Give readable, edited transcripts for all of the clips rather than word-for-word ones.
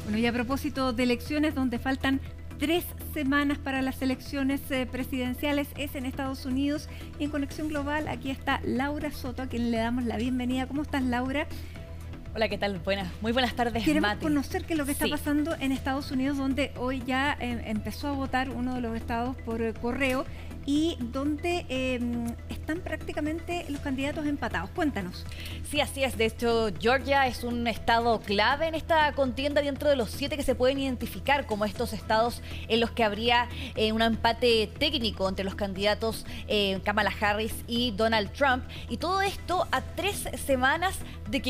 Bueno, y a propósito de elecciones, donde faltan 3 semanas para las elecciones presidenciales, es en Estados Unidos. Y en Conexión Global, aquí está Laura Soto, a quien le damos la bienvenida. ¿Cómo estás, Laura? Hola, ¿qué tal? Muy buenas tardes, Queremos Mati. conocer qué es lo que está pasando en Estados Unidos, donde hoy ya empezó a votar uno de los estados por correo y donde están prácticamente los candidatos empatados. Cuéntanos. Sí, así es. De hecho, Georgia es un estado clave en esta contienda dentro de los 7 que se pueden identificar como estos estados en los que habría un empate técnico entre los candidatos Kamala Harris y Donald Trump. Y todo esto a 3 semanas de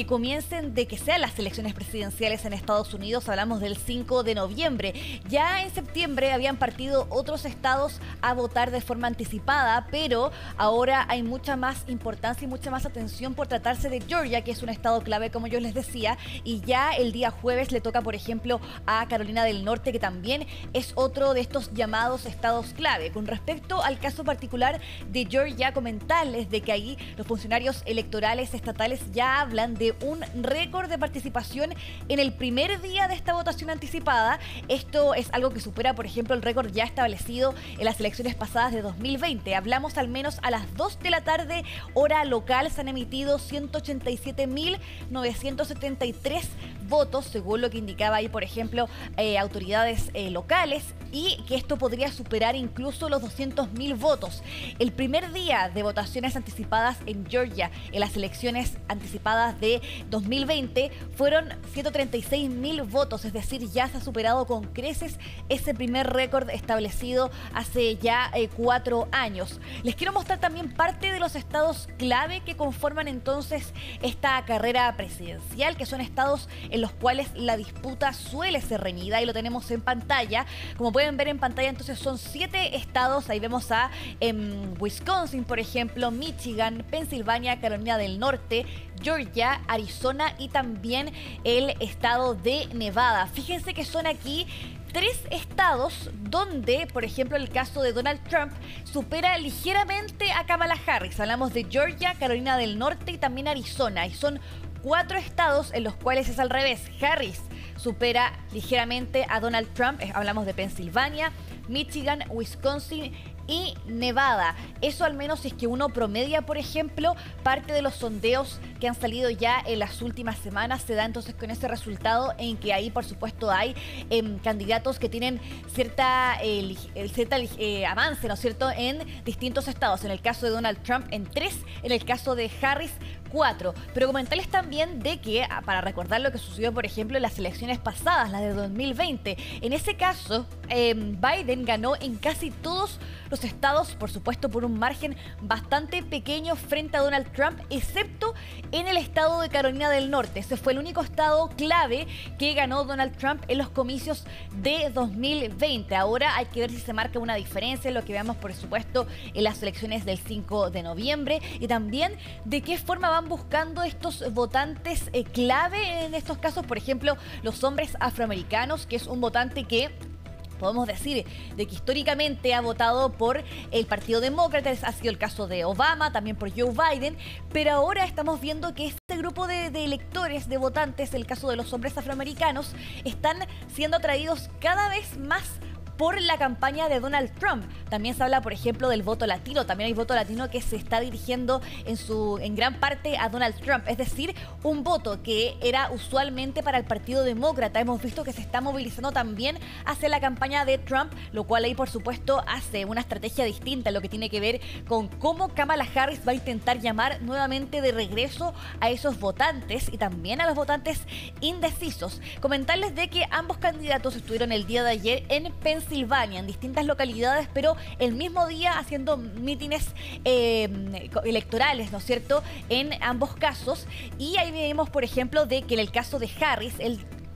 que sean las elecciones presidenciales en Estados Unidos. Hablamos del 5 de noviembre. Ya en septiembre habían partido otros estados a votar de forma anticipada, pero ahora hay mucha más importancia y mucha más atención por tratarse de Georgia, que es un estado clave, como yo les decía, y ya el día jueves le toca, por ejemplo, a Carolina del Norte, que también es otro de estos llamados estados clave. Con respecto al caso particular de Georgia, comentarles de que ahí los funcionarios electorales estatales ya hablan de un récord de participación en el primer día de esta votación anticipada. Esto es algo que supera, por ejemplo, el récord ya establecido en las elecciones pasadas de 2020. Hablamos al menos a las 2 de la tarde, hora local, se han emitido 187.973 votos, según lo que indicaba ahí, por ejemplo, autoridades locales, y que esto podría superar incluso los 200.000 votos. El primer día de votaciones anticipadas en Georgia en las elecciones anticipadas de 2020 fueron 136.000 votos, es decir, ya se ha superado con creces ese primer récord establecido hace ya 4 años. Les quiero mostrar también parte de los estados clave que conforman entonces esta carrera presidencial, que son estados en los cuales la disputa suele ser reñida, y lo tenemos en pantalla. Como pueden ver en pantalla, entonces son 7 estados. Ahí vemos a Wisconsin, por ejemplo, Michigan, Pensilvania, Carolina del Norte, Georgia, Arizona y también el estado de Nevada. Fíjense que son aquí 3 estados donde, por ejemplo, el caso de Donald Trump supera ligeramente a Kamala Harris. Hablamos de Georgia, Carolina del Norte y también Arizona. Y son 4 estados en los cuales es al revés. Harris supera ligeramente a Donald Trump. Hablamos de Pensilvania, Michigan, Wisconsin y Nevada. Eso al menos es que uno promedia, por ejemplo, parte de los sondeos que han salido ya en las últimas semanas. Se da entonces con ese resultado en que ahí, por supuesto, hay candidatos que tienen cierta avance, ¿no es cierto?, en distintos estados. En el caso de Donald Trump, en 3. En el caso de Harris, 4. Pero comentarles también de que, para recordar lo que sucedió, por ejemplo, en las elecciones pasadas, las de 2020, en ese caso, Biden ganó en casi todos los estados, por supuesto, por un margen bastante pequeño frente a Donald Trump, excepto en el estado de Carolina del Norte. Ese fue el único estado clave que ganó Donald Trump en los comicios de 2020. Ahora hay que ver si se marca una diferencia en lo que veamos, por supuesto, en las elecciones del 5 de noviembre, y también de qué forma van buscando estos votantes clave en estos casos. Por ejemplo, los hombres afroamericanos, que es un votante que podemos decir de que históricamente ha votado por el Partido Demócrata. Ha sido el caso de Obama, también por Joe Biden, pero ahora estamos viendo que este grupo de electores, de votantes, el caso de los hombres afroamericanos, están siendo atraídos cada vez más por la campaña de Donald Trump. También se habla, por ejemplo, del voto latino. También hay voto latino que se está dirigiendo en gran parte a Donald Trump. Es decir, un voto que era usualmente para el Partido Demócrata. Hemos visto que se está movilizando también hacia la campaña de Trump, lo cual ahí, por supuesto, hace una estrategia distinta en lo que tiene que ver con cómo Kamala Harris va a intentar llamar nuevamente de regreso a esos votantes y también a los votantes indecisos. Comentarles de que ambos candidatos estuvieron el día de ayer en Pensilvania, en distintas localidades, pero el mismo día haciendo mítines electorales, ¿no es cierto?, en ambos casos. Y ahí vemos, por ejemplo, de que en el caso de Harris,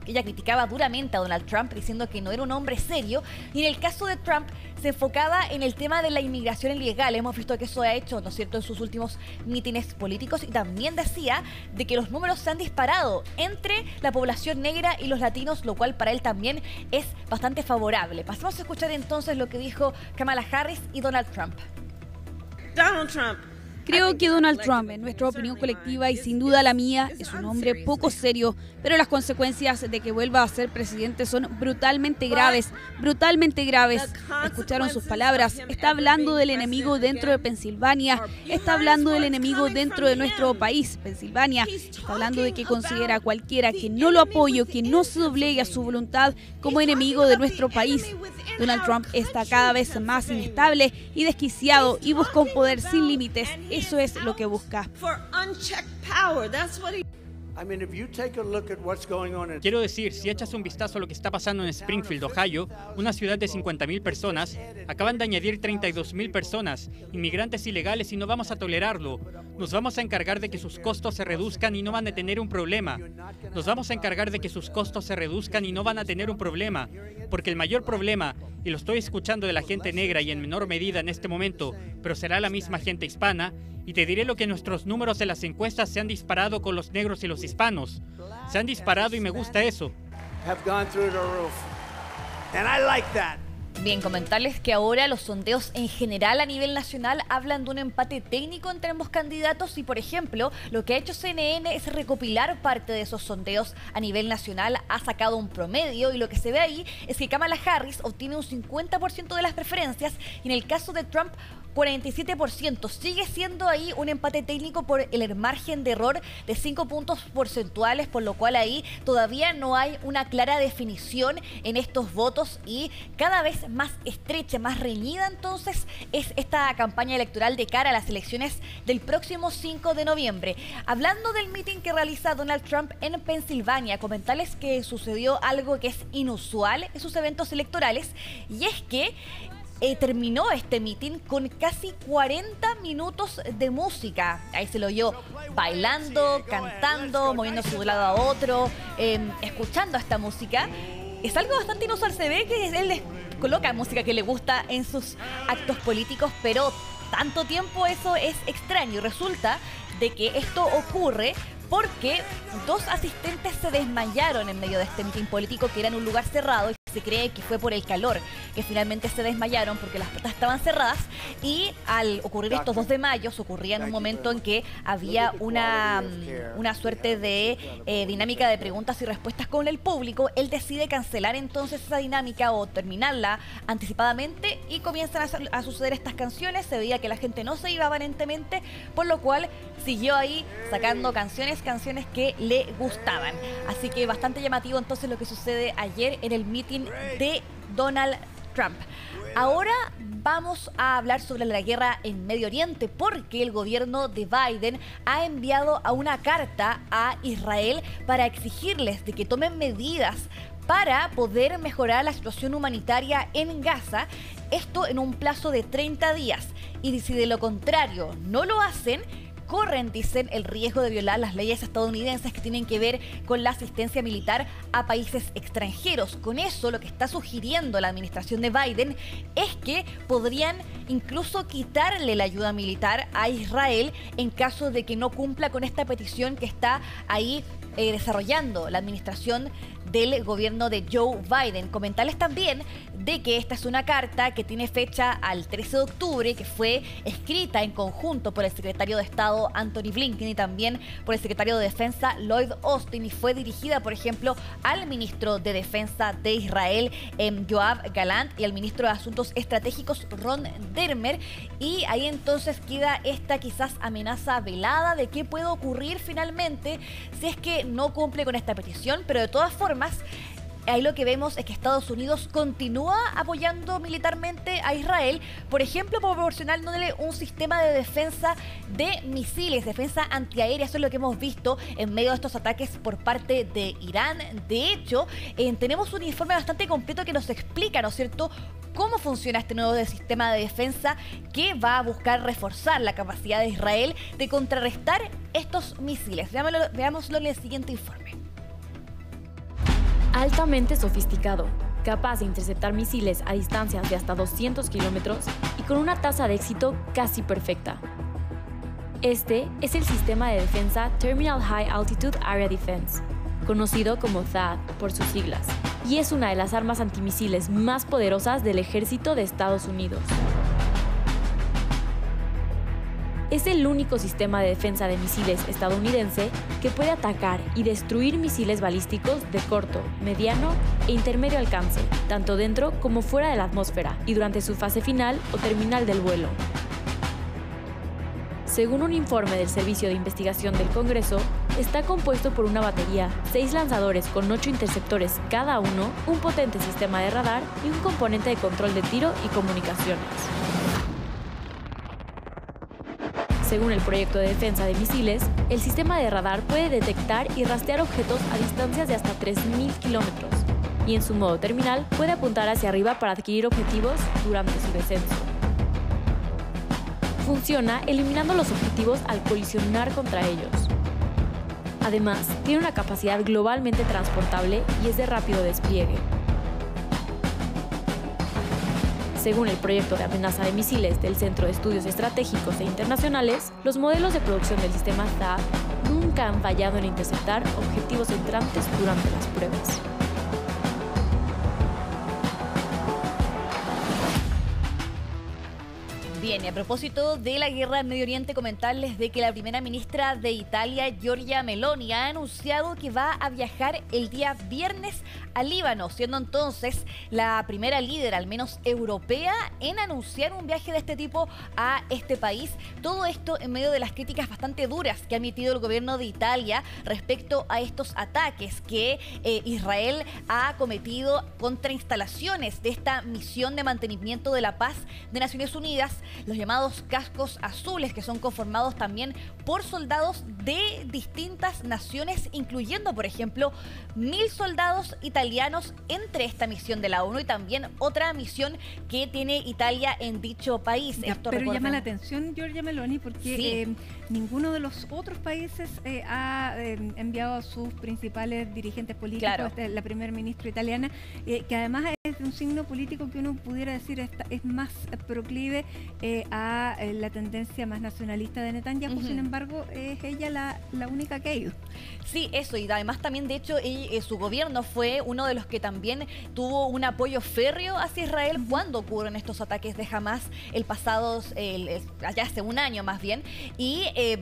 ella criticaba duramente a Donald Trump, diciendo que no era un hombre serio, y en el caso de Trump se enfocaba en el tema de la inmigración ilegal. Hemos visto que eso ha hecho, ¿no es cierto?, en sus últimos mítines políticos, y también decía de que los números se han disparado entre la población negra y los latinos, lo cual para él también es bastante favorable. Pasemos a escuchar entonces lo que dijo Kamala Harris y Donald Trump. Donald Trump Creo que Donald Trump, en nuestra opinión colectiva y sin duda la mía, es un hombre poco serio, pero las consecuencias de que vuelva a ser presidente son brutalmente graves, brutalmente graves. Escucharon sus palabras, está hablando del enemigo dentro de Pensilvania, está hablando del enemigo dentro de nuestro país, Pensilvania, está hablando de que considera a cualquiera que no lo apoye, que no se doblegue a su voluntad como enemigo de nuestro país. Donald Trump está cada vez más inestable y desquiciado y busca un poder sin límites. Eso es lo que busca. Quiero decir, si echas un vistazo a lo que está pasando en Springfield, Ohio, una ciudad de 50.000 personas, acaban de añadir 32.000 personas, inmigrantes ilegales, y no vamos a tolerarlo. Nos vamos a encargar de que sus costos se reduzcan y no van a tener un problema. Nos vamos a encargar de que sus costos se reduzcan y no van a tener un problema. Porque el mayor problema, y lo estoy escuchando de la gente negra y en menor medida en este momento, pero será la misma gente hispana, y te diré lo que nuestros números de las encuestas se han disparado con los negros y los hispanos. Se han disparado y me gusta eso. Bien, comentarles que ahora los sondeos en general a nivel nacional hablan de un empate técnico entre ambos candidatos y, por ejemplo, lo que ha hecho CNN es recopilar parte de esos sondeos a nivel nacional, ha sacado un promedio y lo que se ve ahí es que Kamala Harris obtiene un 50% de las preferencias y en el caso de Trump 47%. Sigue siendo ahí un empate técnico por el margen de error de 5 puntos porcentuales, por lo cual ahí todavía no hay una clara definición en estos votos y cada vez más estrecha, más reñida entonces es esta campaña electoral de cara a las elecciones del próximo 5 de noviembre. Hablando del meeting que realiza Donald Trump en Pensilvania, comentarles que sucedió algo que es inusual en sus eventos electorales y es que terminó este meeting con casi 40 minutos de música. Ahí se lo oyó bailando, cantando, moviéndose de un lado a otro, escuchando esta música. Es algo bastante inusual, se ve que él les coloca música que le gusta en sus actos políticos, pero tanto tiempo eso es extraño y resulta de que esto ocurre porque dos asistentes se desmayaron en medio de este mitin político que era en un lugar cerrado y se cree que fue por el calor que finalmente se desmayaron porque las puertas estaban cerradas y al ocurrir estos 2 desmayos ocurría en un momento en que había una suerte de dinámica de preguntas y respuestas con el público. Él decide cancelar entonces esa dinámica o terminarla anticipadamente y comienzan a suceder estas canciones. Se veía que la gente no se iba aparentemente, por lo cual siguió ahí sacando canciones que le gustaban. Así que bastante llamativo entonces lo que sucede ayer en el meeting de Donald Trump. Ahora vamos a hablar sobre la guerra en Medio Oriente porque el gobierno de Biden ha enviado una carta a Israel para exigirles de que tomen medidas para poder mejorar la situación humanitaria en Gaza, esto en un plazo de 30 días. Y si de lo contrario no lo hacen, corren, dicen, el riesgo de violar las leyes estadounidenses que tienen que ver con la asistencia militar a países extranjeros. Con eso, lo que está sugiriendo la administración de Biden es que podrían incluso quitarle la ayuda militar a Israel en caso de que no cumpla con esta petición que está ahí desarrollando la administración del gobierno de Joe Biden. Comentarles también de que esta es una carta que tiene fecha al 13 de octubre, que fue escrita en conjunto por el secretario de Estado Anthony Blinken y también por el secretario de Defensa Lloyd Austin y fue dirigida, por ejemplo, al ministro de Defensa de Israel, Yoav Gallant, y al ministro de Asuntos Estratégicos, Ron Dermer. Y ahí entonces queda esta quizás amenaza velada de qué puede ocurrir finalmente si es que no cumple con esta petición, pero de todas formas ahí lo que vemos es que Estados Unidos continúa apoyando militarmente a Israel, por ejemplo, proporcionándole un sistema de defensa de misiles, defensa antiaérea. Eso es lo que hemos visto en medio de estos ataques por parte de Irán. De hecho, tenemos un informe bastante completo que nos explica, ¿no es cierto?, cómo funciona este nuevo sistema de defensa que va a buscar reforzar la capacidad de Israel de contrarrestar estos misiles. Veámoslo en el siguiente informe. Altamente sofisticado, capaz de interceptar misiles a distancias de hasta 200 kilómetros y con una tasa de éxito casi perfecta. Este es el sistema de defensa Terminal High Altitude Area Defense, conocido como THAAD por sus siglas, y es una de las armas antimisiles más poderosas del ejército de Estados Unidos. es el único sistema de defensa de misiles estadounidense que puede atacar y destruir misiles balísticos de corto, mediano e intermedio alcance, tanto dentro como fuera de la atmósfera y durante su fase final o terminal del vuelo. Según un informe del Servicio de Investigación del Congreso, está compuesto por una batería, 6 lanzadores con 8 interceptores cada uno, un potente sistema de radar y un componente de control de tiro y comunicaciones. Según el proyecto de defensa de misiles, el sistema de radar puede detectar y rastrear objetos a distancias de hasta 3.000 kilómetros y en su modo terminal puede apuntar hacia arriba para adquirir objetivos durante su descenso. Funciona eliminando los objetivos al colisionar contra ellos. Además, tiene una capacidad globalmente transportable y es de rápido despliegue. Según el proyecto de amenaza de misiles del Centro de Estudios Estratégicos e Internacionales, los modelos de producción del sistema THAAD nunca han fallado en interceptar objetivos entrantes durante las pruebas. Bien, y a propósito de la guerra en Medio Oriente, comentarles de que la primera ministra de Italia, Giorgia Meloni, ha anunciado que va a viajar el día viernes a Líbano, siendo entonces la primera líder, al menos europea, en anunciar un viaje de este tipo a este país. Todo esto en medio de las críticas bastante duras que ha emitido el gobierno de Italia respecto a estos ataques que Israel ha cometido contra instalaciones de esta misión de mantenimiento de la paz de Naciones Unidas, los llamados cascos azules, que son conformados también por soldados de distintas naciones, incluyendo, por ejemplo, 1.000 soldados italianos entre esta misión de la ONU y también otra misión que tiene Italia en dicho país. Ya, pero llama la atención Giorgia Meloni porque sí, ninguno de los otros países ha enviado a sus principales dirigentes políticos, claro, la primera ministra italiana, que además es un signo político que uno pudiera decir es más proclive a la tendencia más nacionalista de Netanyahu. Sin embargo, es ella la única que ha ido. Sí, eso, y además también, de hecho, su gobierno fue uno de los que también tuvo un apoyo férreo hacia Israel cuando ocurren estos ataques de Hamas el pasado, ya hace un año más bien,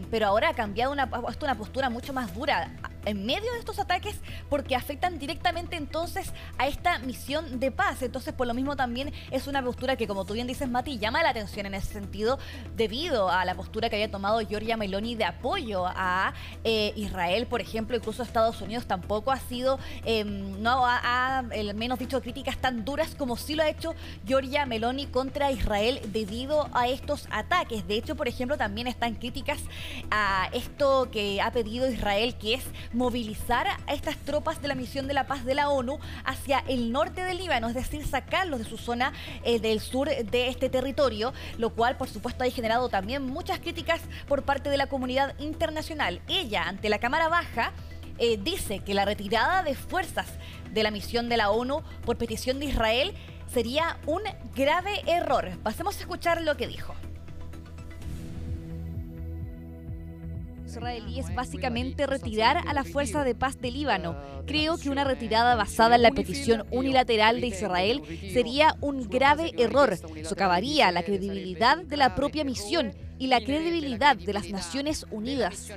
pero ahora ha cambiado una postura mucho más dura en medio de estos ataques porque afectan directamente entonces a esta misión de paz. Entonces, por lo mismo también es una postura que, como tú bien dices, Mati, llama la atención en ese sentido debido a la postura que había tomado Giorgia Meloni de apoyo a Israel, por ejemplo. Incluso Estados Unidos tampoco ha sido, no ha al menos dicho críticas tan duras como sí lo ha hecho Giorgia Meloni contra Israel debido a estos ataques. De hecho, por ejemplo, también están críticas a esto que ha pedido Israel, que es movilizar a estas tropas de la misión de la paz de la ONU hacia el norte del Líbano, es decir, sacarlos de su zona del sur de este territorio, lo cual, por supuesto, ha generado también muchas críticas por parte de la comunidad internacional. Ella, ante la Cámara Baja, dice que la retirada de fuerzas de la misión de la ONU por petición de Israel sería un grave error. Pasemos a escuchar lo que dijo. Israelí es básicamente retirar a la Fuerza de Paz de Líbano. Creo que una retirada basada en la petición unilateral de Israel sería un grave error. Socavaría la credibilidad de la propia misión y la credibilidad de las Naciones Unidas.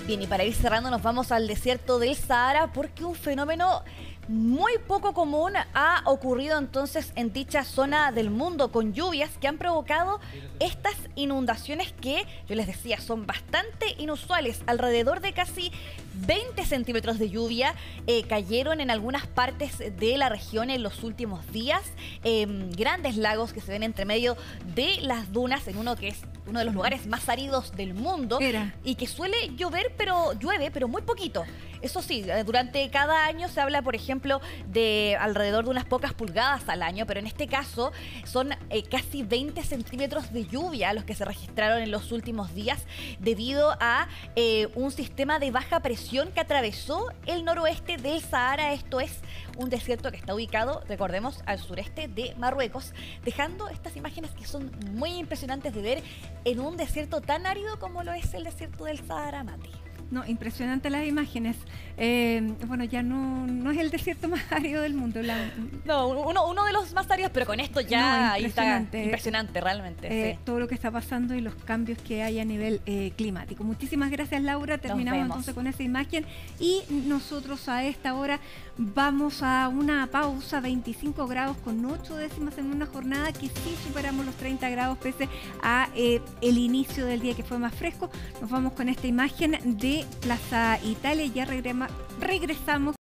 Bien, y para ir cerrando nos vamos al desierto del Sahara porque un fenómeno muy poco común ha ocurrido entonces en dicha zona del mundo, con lluvias que han provocado estas inundaciones que, yo les decía, son bastante inusuales. Alrededor de casi 20 centímetros de lluvia cayeron en algunas partes de la región en los últimos días. Grandes lagos que se ven entre medio de las dunas en uno que es uno de los lugares más áridos del mundo y que suele llueve, pero muy poquito. Eso sí, durante cada año se habla, por ejemplo, de alrededor de unas pocas pulgadas al año, pero en este caso son casi 20 centímetros de lluvia los que se registraron en los últimos días debido a un sistema de baja presión que atravesó el noroeste del Sahara. Esto es un desierto que está ubicado, recordemos, al sureste de Marruecos, dejando estas imágenes que son muy impresionantes de ver en un desierto tan árido como lo es el desierto del Sahara, Mati. No, impresionante las imágenes. Bueno, ya no es el desierto más árido del mundo. No, uno de los más áridos, pero con esto ya ahí está impresionante realmente. Sí. Todo lo que está pasando y los cambios que hay a nivel climático. Muchísimas gracias, Laura. Terminamos entonces con esa imagen y nosotros a esta hora vamos a una pausa. 25 grados con 8 décimas en una jornada que sí superamos los 30 grados pese a el inicio del día que fue más fresco. Nos vamos con esta imagen de Plaza Italia. Ya regresamos